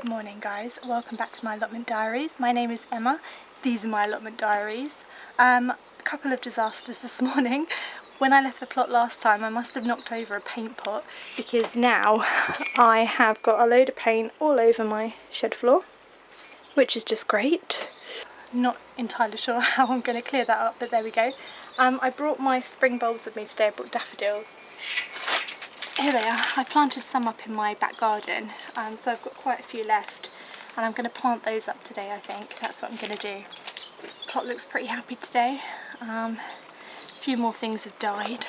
Good morning guys, welcome back to my allotment diaries. My name is Emma, these are my allotment diaries. A couple of disasters this morning. When I left the plot last time I must have knocked over a paint pot because now I have got a load of paint all over my shed floor, which is just great. Not entirely sure how I'm going to clear that up, but there we go. I brought my spring bulbs with me today. I brought daffodils. Here they are. I planted some up in my back garden, so I've got quite a few left and I'm going to plant those up today. I think that's what I'm going to do. The plot looks pretty happy today. A few more things have died.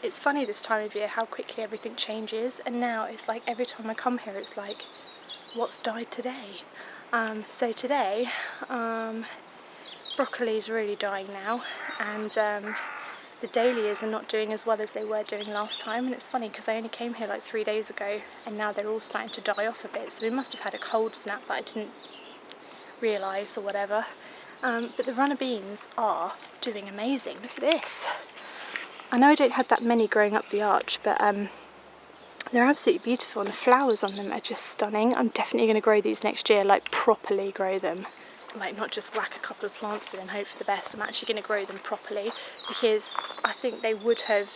It's funny this time of year how quickly everything changes, and now it's like every time I come here it's like, what's died today? So today broccoli is really dying now, and the dahlias are not doing as well as they were doing last time. And it's funny because I only came here like 3 days ago and now they're all starting to die off a bit, so we must have had a cold snap that I didn't realise or whatever. But the runner beans are doing amazing. Look at this. I know I don't have that many growing up the arch, but they're absolutely beautiful and the flowers on them are just stunning. I'm definitely going to grow these next year, like properly grow them. Like not just whack a couple of plants in and hope for the best. I'm actually going to grow them properly because I think they would have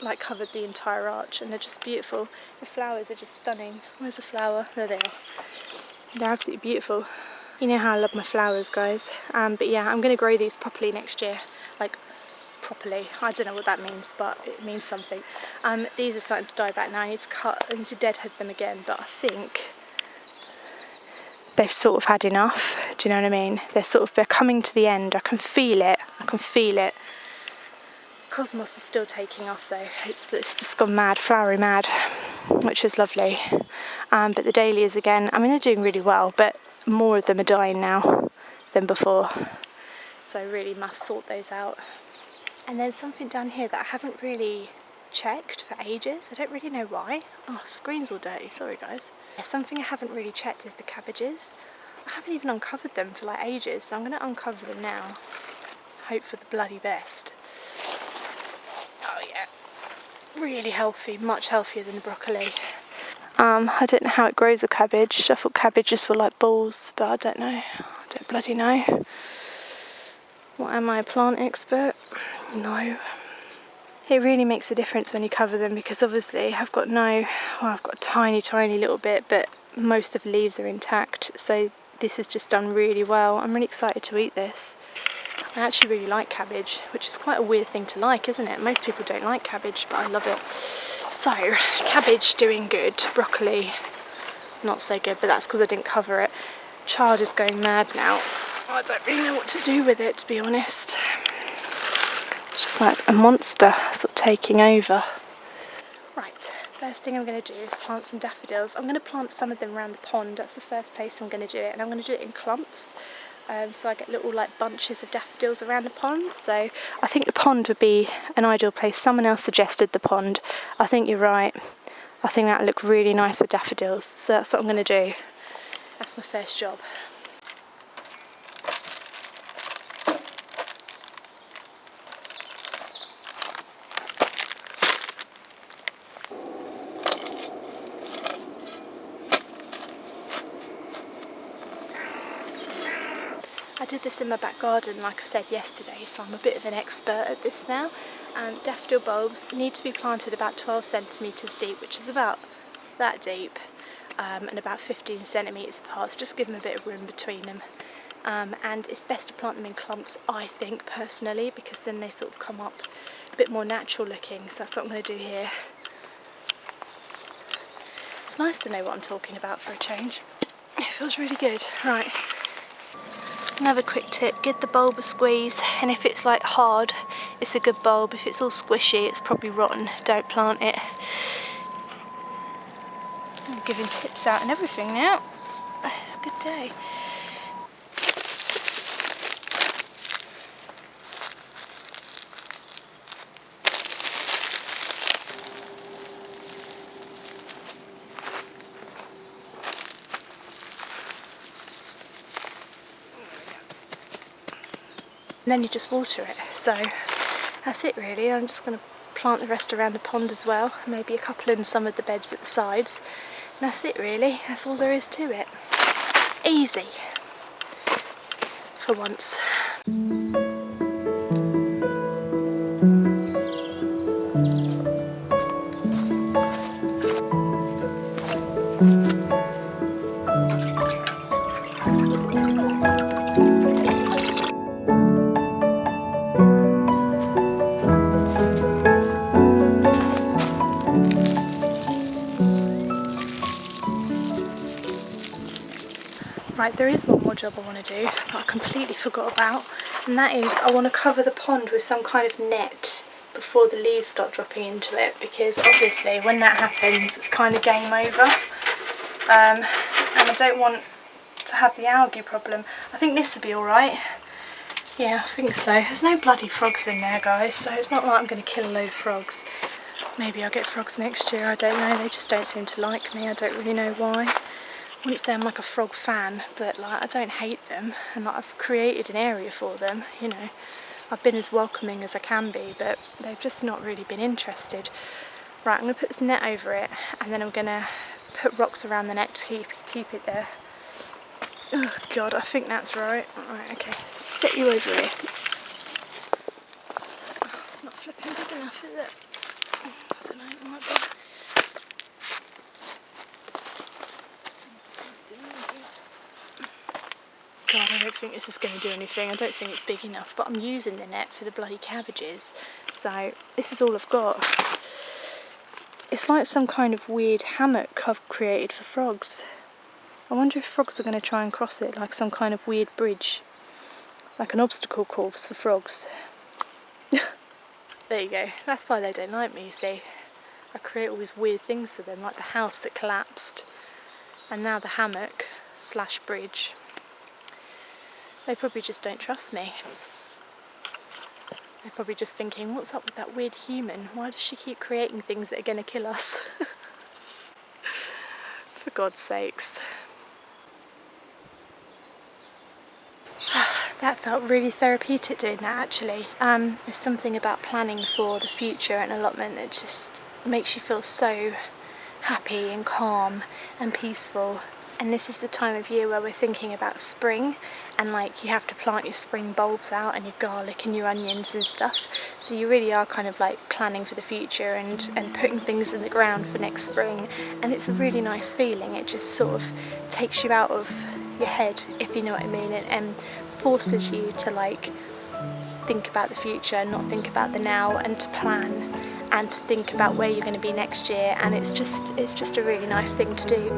like covered the entire arch, and they're just beautiful. The flowers are just stunning. Where's a flower? There they are. They're absolutely beautiful. You know how I love my flowers, guys. But yeah, I'm going to grow these properly next year. Like properly. I don't know what that means, but it means something. These are starting to die back now. I need to deadhead them again, but I think they've sort of had enough. Do you know what I mean? They're coming to the end. I can feel it. Cosmos is still taking off though. It's just gone mad, flowery mad, which is lovely. But the dahlias again, I mean they're doing really well, but more of them are dying now than before. So I really must sort those out. And there's something down here that I haven't really checked for ages. I don't really know why. Oh, screen's all dirty, sorry guys. Something I haven't really checked is the cabbages. I haven't even uncovered them for like ages, so I'm going to uncover them now. Hope for the bloody best. Oh yeah, really healthy, much healthier than the broccoli. I don't know how it grows a cabbage. I thought cabbages were like balls, but I don't know. I don't bloody know. What am I, a plant expert? No. It really makes a difference when you cover them because obviously I've got a tiny little bit, but most of the leaves are intact, so this has just done really well. I'm really excited to eat this. I actually really like cabbage, which is quite a weird thing to like, isn't it? Most people don't like cabbage, but I love it. So, cabbage doing good, broccoli not so good, but that's because I didn't cover it. Child is going mad now. I don't really know what to do with it, to be honest. It's just like a monster sort of taking over. Right, first thing I'm going to do is plant some daffodils. I'm going to plant some of them around the pond. That's the first place I'm going to do it, and I'm going to do it in clumps. So I get little like bunches of daffodils around the pond. So I think the pond would be an ideal place. Someone else suggested the pond. I think you're right. I think that would look really nice with daffodils. So that's what I'm going to do. That's my first job. I did this in my back garden, like I said yesterday, so I'm a bit of an expert at this now. Daffodil bulbs need to be planted about 12 centimetres deep, which is about that deep, and about 15 centimetres apart, so just give them a bit of room between them. And it's best to plant them in clumps, I think, personally, because then they sort of come up a bit more natural looking, so that's what I'm going to do here. It's nice to know what I'm talking about for a change. It feels really good. Right. Another quick tip, give the bulb a squeeze, and if it's like hard, it's a good bulb. If it's all squishy, it's probably rotten. Don't plant it. I'm giving tips out and everything now. It's a good day. And then you just water it. So that's it really. I'm just going to plant the rest around the pond as well, maybe a couple in some of the beds at the sides, That's it really, that's all there is to it. Easy. For once. Right, there is one more job I want to do that I completely forgot about, and that is I want to cover the pond with some kind of net before the leaves start dropping into it, because obviously when that happens it's kind of game over, and I don't want to have the algae problem. I think this will be alright. Yeah, I think so. There's no bloody frogs in there, guys, so it's not like I'm going to kill a load of frogs. Maybe I'll get frogs next year, I don't know. They just don't seem to like me. I don't really know why. I wouldn't say I'm like a frog fan, but like I don't hate them, and like I've created an area for them, you know. I've been as welcoming as I can be, but they've just not really been interested. Right, I'm going to put this net over it, and then I'm going to put rocks around the net to keep it there. Oh god, I think that's right. Right, okay, set you over here. Oh, it's not flipping big enough, is it? I don't know, it might be. God, I don't think this is going to do anything. I don't think it's big enough, but I'm using the net for the bloody cabbages, so this is all I've got. It's like some kind of weird hammock I've created for frogs. I wonder if frogs are going to try and cross it, like some kind of weird bridge, like an obstacle course for frogs. There you go, that's why they don't like me, you see. I create all these weird things for them, like the house that collapsed, and now the hammock / bridge. They probably just don't trust me. They're probably just thinking, what's up with that weird human? Why does she keep creating things that are going to kill us? For God's sakes. That felt really therapeutic doing that, actually. There's something about planning for the future and allotment that just makes you feel so happy and calm and peaceful. And this is the time of year where we're thinking about spring, and like you have to plant your spring bulbs out and your garlic and your onions and stuff, so you really are kind of like planning for the future and putting things in the ground for next spring, and it's a really nice feeling. It just sort of takes you out of your head, if you know what I mean, and forces you to like think about the future and not think about the now, and to plan and to think about where you're going to be next year, and it's just a really nice thing to do.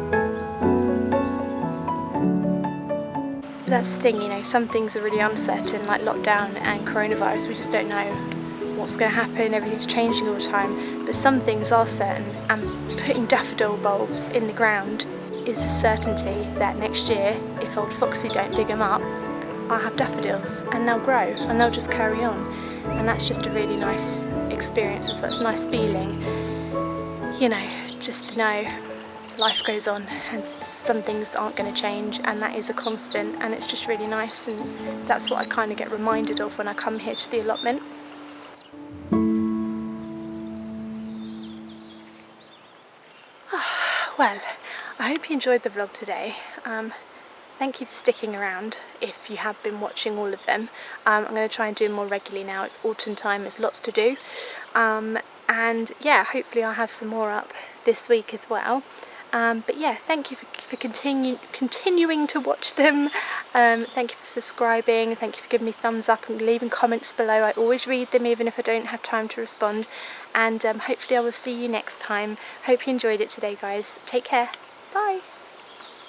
That's the thing, you know, some things are really uncertain, like lockdown and coronavirus. We just don't know what's going to happen, everything's changing all the time, but some things are certain, and putting daffodil bulbs in the ground is a certainty that next year, if old Foxy don't dig them up, I'll have daffodils, and they'll grow and they'll just carry on, and that's just a really nice experience. That's a nice feeling, you know, just to know life goes on and some things aren't going to change, and that is a constant, and it's just really nice, and that's what I kind of get reminded of when I come here to the allotment. Well, I hope you enjoyed the vlog today. Thank you for sticking around if you have been watching all of them. I'm going to try and do them more regularly now. It's autumn time, there's lots to do, and yeah, hopefully I'll have some more up this week as well. But yeah, thank you for continuing to watch them. Thank you for subscribing, thank you for giving me thumbs up and leaving comments below. I always read them even if I don't have time to respond, and hopefully I will see you next time. Hope you enjoyed it today, guys. Take care. Bye.